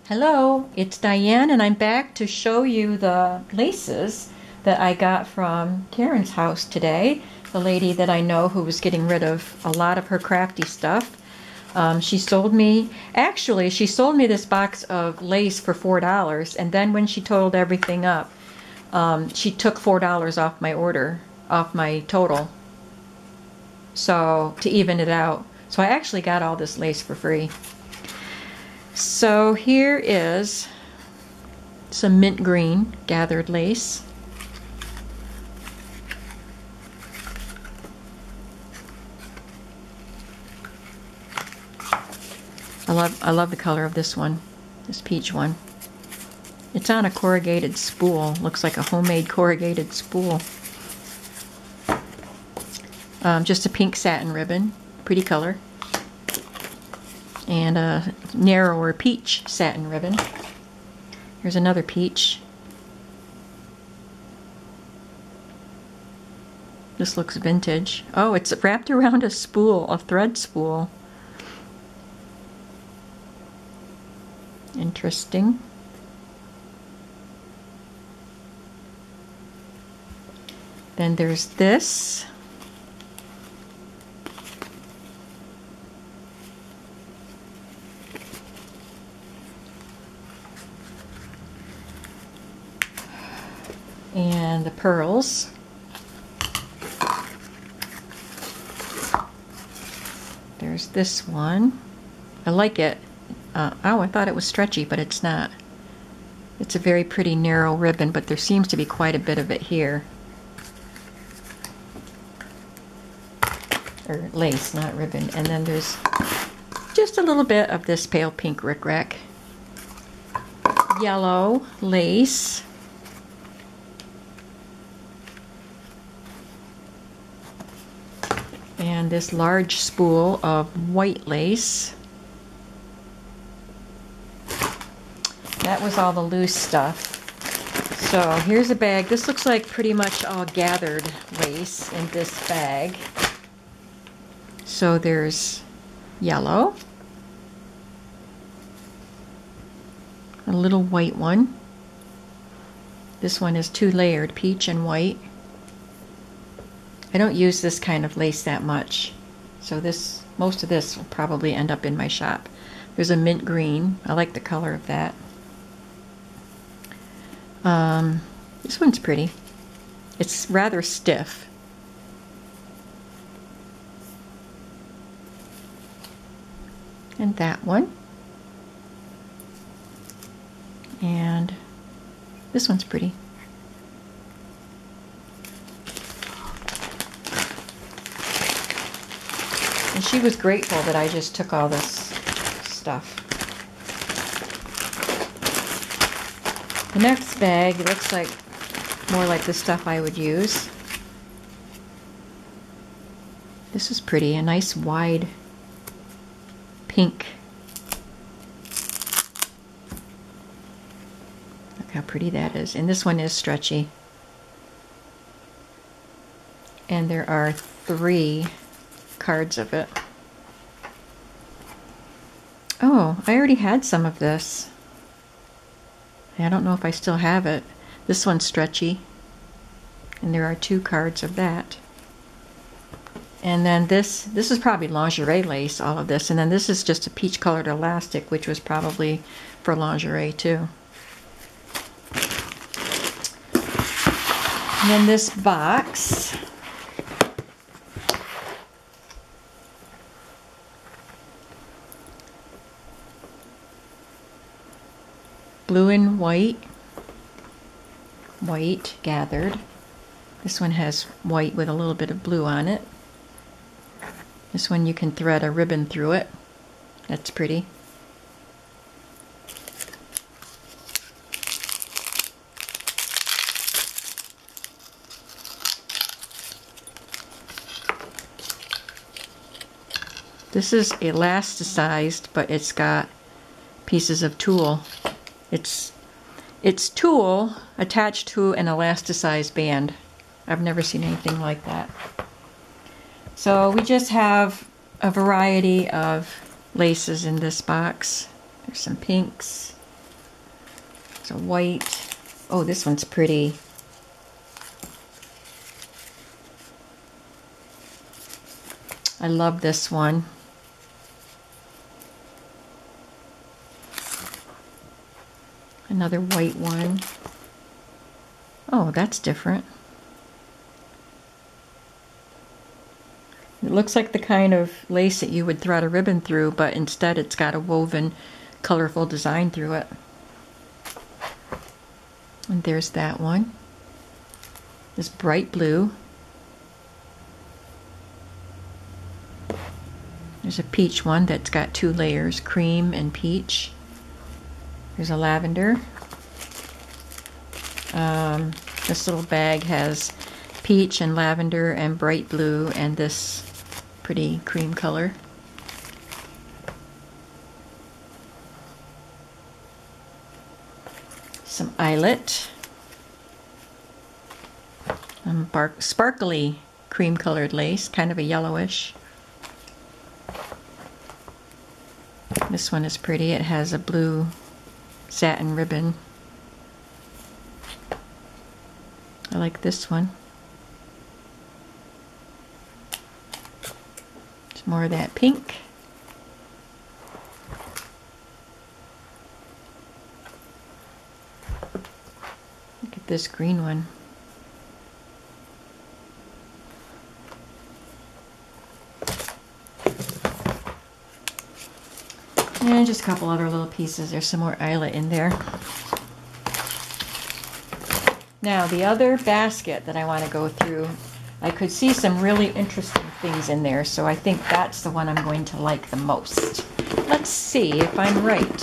Hello, it's Diane and I'm back to show you the laces that I got from Karen's house today. The lady that I know who was getting rid of a lot of her crafty stuff. She sold me this box of lace for $4, and then when she totaled everything up, she took $4 off my order, off my total. So, to even it out. So I actually got all this lace for free. So here is some mint green gathered lace. I love the color of this one, this peach one. It's on a corrugated spool. Looks like a homemade corrugated spool. Just a pink satin ribbon, pretty color. And a narrower peach satin ribbon. Here's another peach. This looks vintage. Oh, it's wrapped around a spool, a thread spool. Interesting. Then there's this. And the pearls. There's this one. I like it. Oh, I thought it was stretchy, but it's not. It's a very pretty narrow ribbon, but there seems to be quite a bit of it here. Or lace, not ribbon. And then there's just a little bit of this pale pink rickrack. Yellow lace. And this large spool of white lace. That was all the loose stuff. So here's a bag. This looks like pretty much all gathered lace in this bag. So there's yellow, a little white one. This one is two-layered, peach and white. I don't use this kind of lace that much, so most of this will probably end up in my shop. There's a mint green. I like the color of that. This one's pretty. It's rather stiff. And that one. And this one's pretty. And she was grateful that I just took all this stuff. The next bag looks like more like the stuff I would use. This is pretty, a nice wide pink. Look how pretty that is. And this one is stretchy. And there are 3 cards of it. Oh, I already had some of this. I don't know if I still have it. This one's stretchy. And there are 2 cards of that. And then this is probably lingerie lace, all of this. And then this is just a peach colored elastic, which was probably for lingerie too. And then this box. Blue and white gathered. This one has white with a little bit of blue on it. This one you can thread a ribbon through it. That's pretty. This is elasticized, but it's got pieces of tulle. It's tulle attached to an elasticized band. I've never seen anything like that. So we just have a variety of laces in this box. There's some pinks, It's a white. Oh, this one's pretty. I love this one. Another white one. Oh, that's different. It looks like the kind of lace that you would thread a ribbon through, but instead it's got a woven, colorful design through it. And there's that one. This bright blue. There's a peach one that's got 2 layers, cream and peach. There's a lavender. This little bag has peach and lavender and bright blue and this pretty cream color. Some eyelet. Sparkly cream colored lace, kind of a yellowish. This one is pretty. It has a blue satin ribbon. I like this one. It's more of that pink. Look at this green one. And just a couple other little pieces. There's some more eyelet in there. Now, the other basket that I want to go through, I could see some really interesting things in there, so I think that's the one I'm going to like the most. Let's see if I'm right.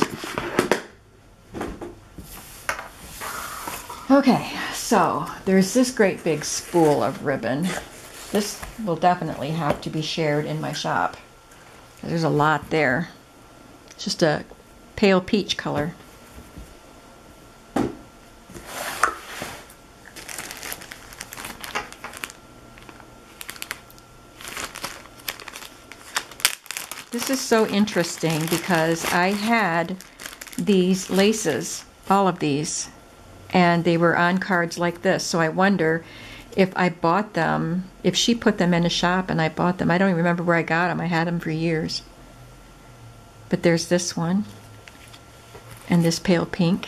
Okay, so there's this great big spool of ribbon. This will definitely have to be shared in my shop. There's a lot there. It's just a pale peach color. This is so interesting because I had these laces, all of these, and they were on cards like this. So I wonder if I bought them, if she put them in a shop and I bought them. I don't even remember where I got them. I had them for years. But there's this one, and this pale pink,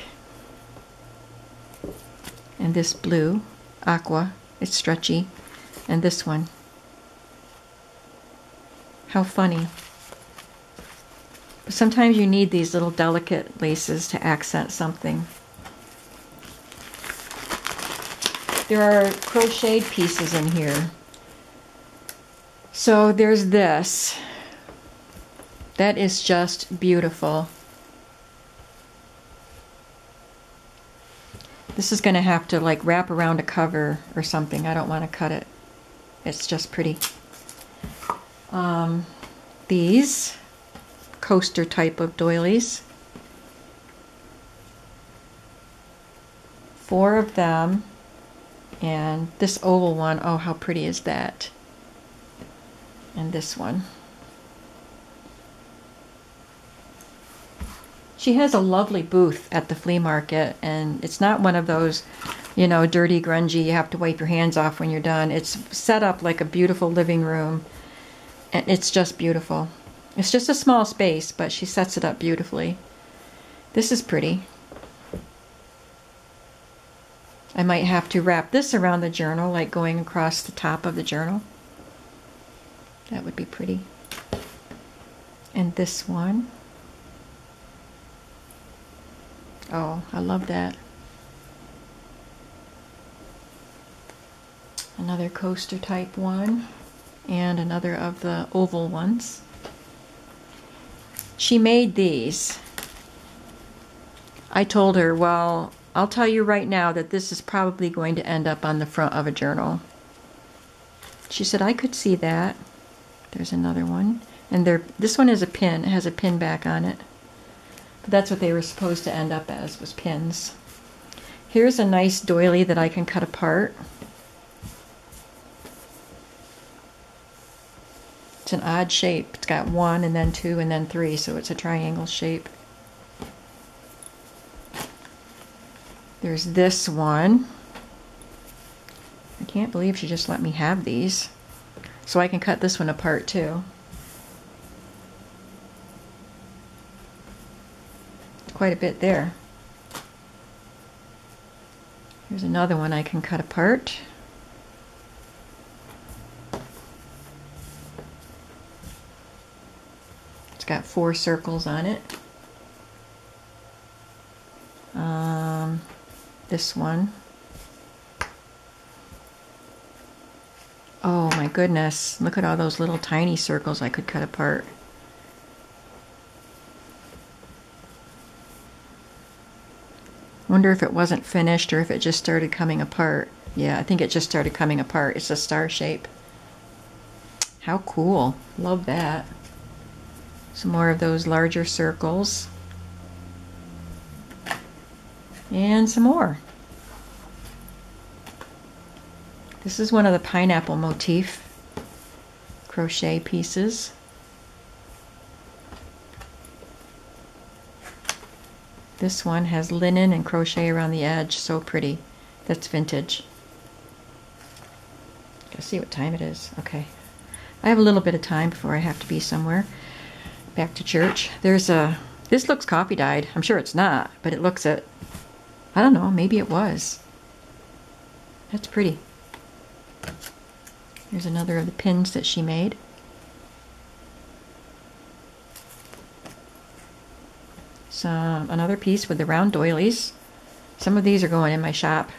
and this blue, aqua, it's stretchy, and this one. How funny. But sometimes you need these little delicate laces to accent something. There are crocheted pieces in here. So there's this. That is just beautiful. This is going to have to like wrap around a cover or something. I don't want to cut it. It's just pretty. These coaster type of doilies. 4 of them. And this oval one, oh, how pretty is that? And this one. She has a lovely booth at the flea market, and it's not one of those, you know, dirty, grungy, you have to wipe your hands off when you're done. It's set up like a beautiful living room, and it's just beautiful. It's just a small space, but she sets it up beautifully. This is pretty. I might have to wrap this around the journal, like going across the top of the journal. That would be pretty. And this one. Oh, I love that. Another coaster type one, and another of the oval ones. She made these. I told her, well, I'll tell you right now that this is probably going to end up on the front of a journal. She said, I could see that. There's another one. And this one is a pin. It has a pin back on it. But that's what they were supposed to end up as, was pins. Here's a nice doily that I can cut apart. It's an odd shape. It's got 1 and then 2 and then 3, so it's a triangle shape. There's this one. I can't believe she just let me have these. So I can cut this one apart too. Quite a bit there. Here's another one I can cut apart. It's got 4 circles on it. This one. Oh my goodness, look at all those little tiny circles I could cut apart. Wonder if it wasn't finished or if it just started coming apart. Yeah, I think it just started coming apart. It's a star shape. How cool. Love that. Some more of those larger circles. And some more. This is one of the pineapple motif crochet pieces. This one has linen and crochet around the edge. So pretty. That's vintage. Gotta see what time it is. Okay. I have a little bit of time before I have to be somewhere. Back to church. There's a... This looks coffee dyed. I'm sure it's not, but it looks it. I don't know. Maybe it was. That's pretty. Here's another of the pins that she made. Another piece with the round doilies. Some of these are going in my shop.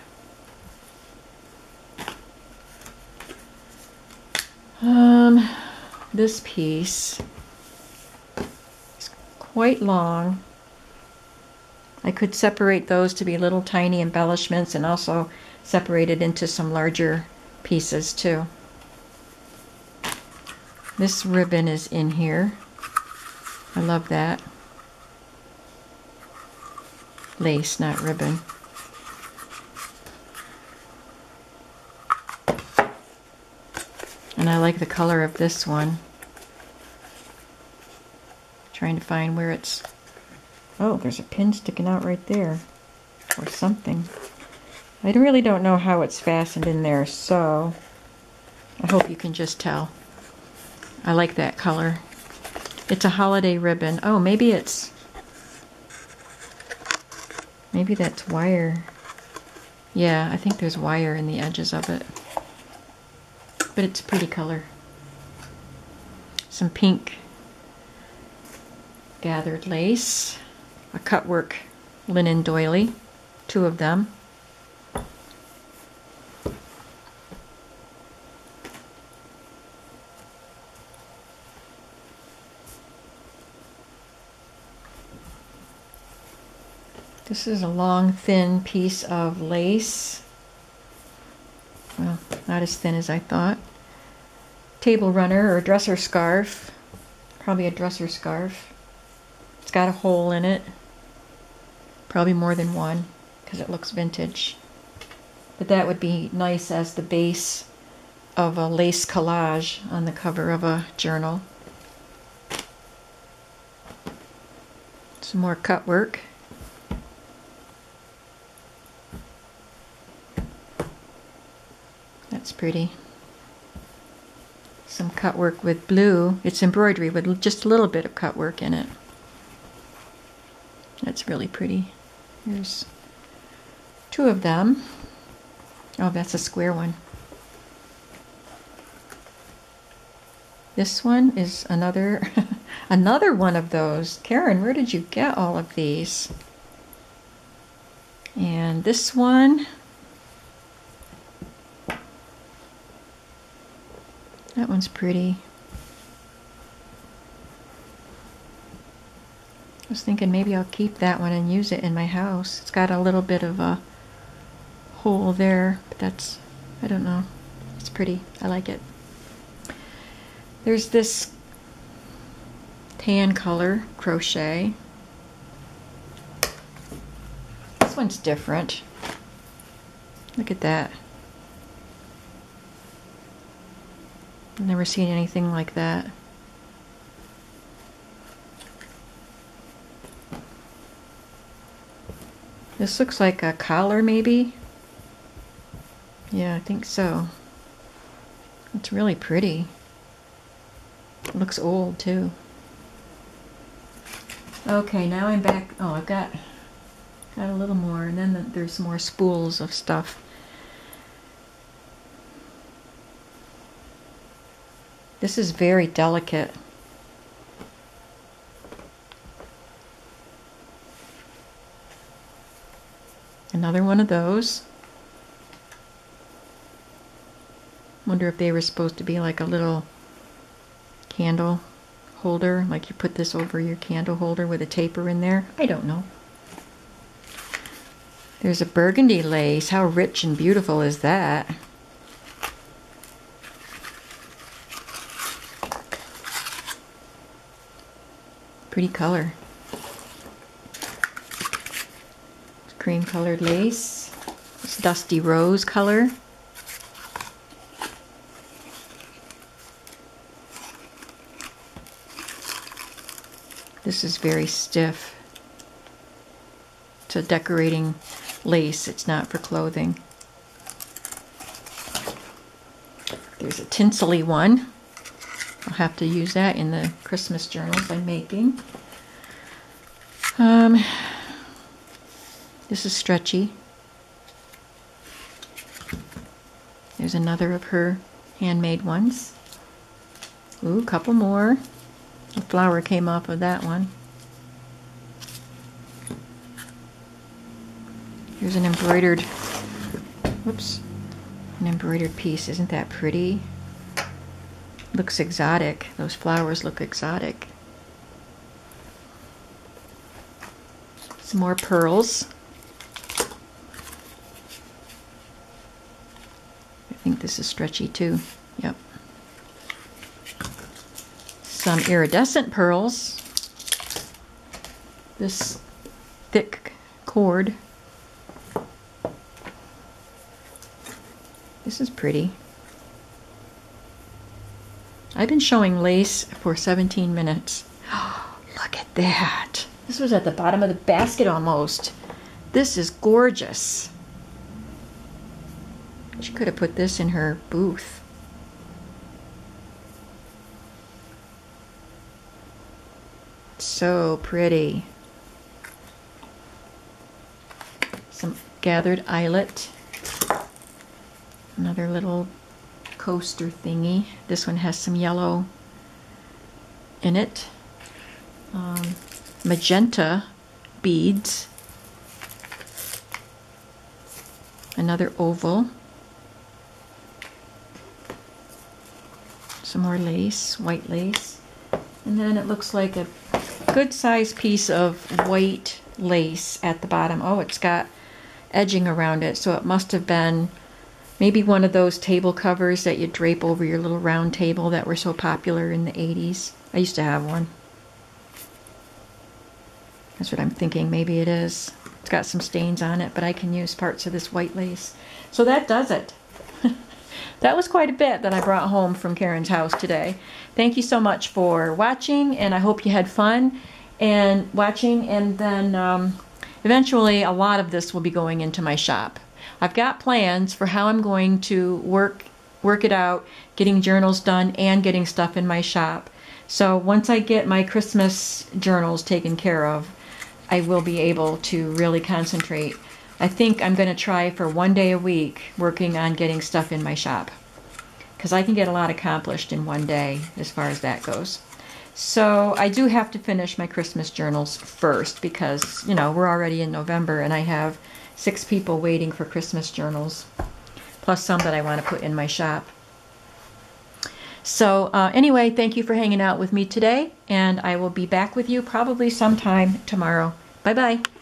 This piece is quite long. I could separate those to be little tiny embellishments and also separate it into some larger pieces too. This ribbon is in here. I love that. Lace, not ribbon. And I like the color of this one. Trying to find where it's... Oh, there's a pin sticking out right there. Or something. I really don't know how it's fastened in there, so I hope you can just tell. I like that color. It's a holiday ribbon. Oh, maybe it's... Maybe that's wire. Yeah, I think there's wire in the edges of it. But it's a pretty color. Some pink gathered lace. A cutwork linen doily. 2 of them. This is a long, thin piece of lace. Well, not as thin as I thought. Table runner or dresser scarf. Probably a dresser scarf. It's got a hole in it. Probably more than one because it looks vintage. But that would be nice as the base of a lace collage on the cover of a journal. Some more cut work. That's pretty. Some cut work with blue. It's embroidery with just a little bit of cut work in it. That's really pretty. Here's 2 of them. Oh, that's a square one. This one is another another one of those. Karen, where did you get all of these? And this one, that one's pretty. I was thinking maybe I'll keep that one and use it in my house. It's got a little bit of a hole there, but that's, I don't know. It's pretty. I like it. There's this tan color crochet. This one's different. Look at that. I've never seen anything like that. This looks like a collar, maybe. Yeah, I think so. It's really pretty. It looks old too. Okay, now I'm back. Oh, I've got a little more, and then there's more spools of stuff. This is very delicate. Another one of those. Wonder if they were supposed to be like a little candle holder, like you put this over your candle holder with a taper in there. I don't know. There's a burgundy lace. How rich and beautiful is that? Pretty color. Cream colored lace. It's dusty rose color. This is very stiff. It's a decorating lace. It's not for clothing. There's a tinsely one. I'll have to use that in the Christmas journals I'm making. This is stretchy. There's another of her handmade ones. Ooh, a couple more. The flower came off of that one. Here's an embroidered, whoops, an embroidered piece. Isn't that pretty? Looks exotic. Those flowers look exotic. Some more pearls. I think this is stretchy too. Yep. Some iridescent pearls. This thick cord. This is pretty. I've been showing lace for 17 minutes. Look at that. This was at the bottom of the basket almost. This is gorgeous. She could have put this in her booth. So pretty. Some gathered eyelet. Another little coaster thingy. This one has some yellow in it. Magenta beads. Another oval. Some more lace, white lace. And then it looks like a good sized piece of white lace at the bottom. Oh, it's got edging around it, so it must have been maybe one of those table covers that you drape over your little round table that were so popular in the 80s. I used to have one. That's what I'm thinking. Maybe it is. It's got some stains on it, but I can use parts of this white lace. So that does it. That was quite a bit that I brought home from Karen's house today. Thank you so much for watching, and I hope you had fun and watching. And then eventually a lot of this will be going into my shop. I've got plans for how I'm going to work it out, getting journals done and getting stuff in my shop. So once I get my Christmas journals taken care of, I will be able to really concentrate. I think I'm going to try for 1 day a week working on getting stuff in my shop, because I can get a lot accomplished in 1 day as far as that goes. So I do have to finish my Christmas journals first, because, you know, we're already in November and I have 6 people waiting for Christmas journals, plus some that I want to put in my shop. So anyway, thank you for hanging out with me today, and I will be back with you probably sometime tomorrow. Bye-bye.